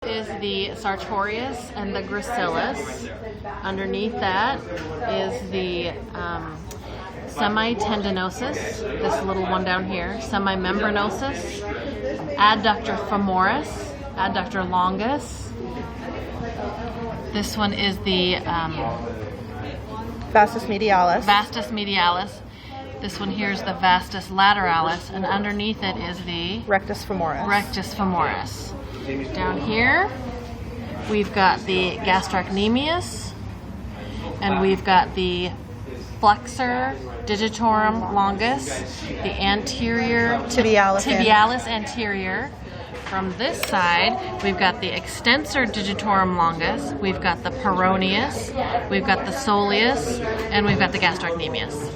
is the sartorius and the gracilis. Underneath that is the semitendinosus, this little one down here, semimembranosus, adductor femoris, adductor longus. This one is the Vastus medialis. vastus medialis. This one here is the vastus lateralis, and underneath it is the Rectus femoris. rectus femoris. Down here, we've got the gastrocnemius, and we've got the flexor digitorum longus, the anterior Tibialis anterior. From this side, we've got the extensor digitorum longus, we've got the peroneus, we've got the soleus, and we've got the gastrocnemius.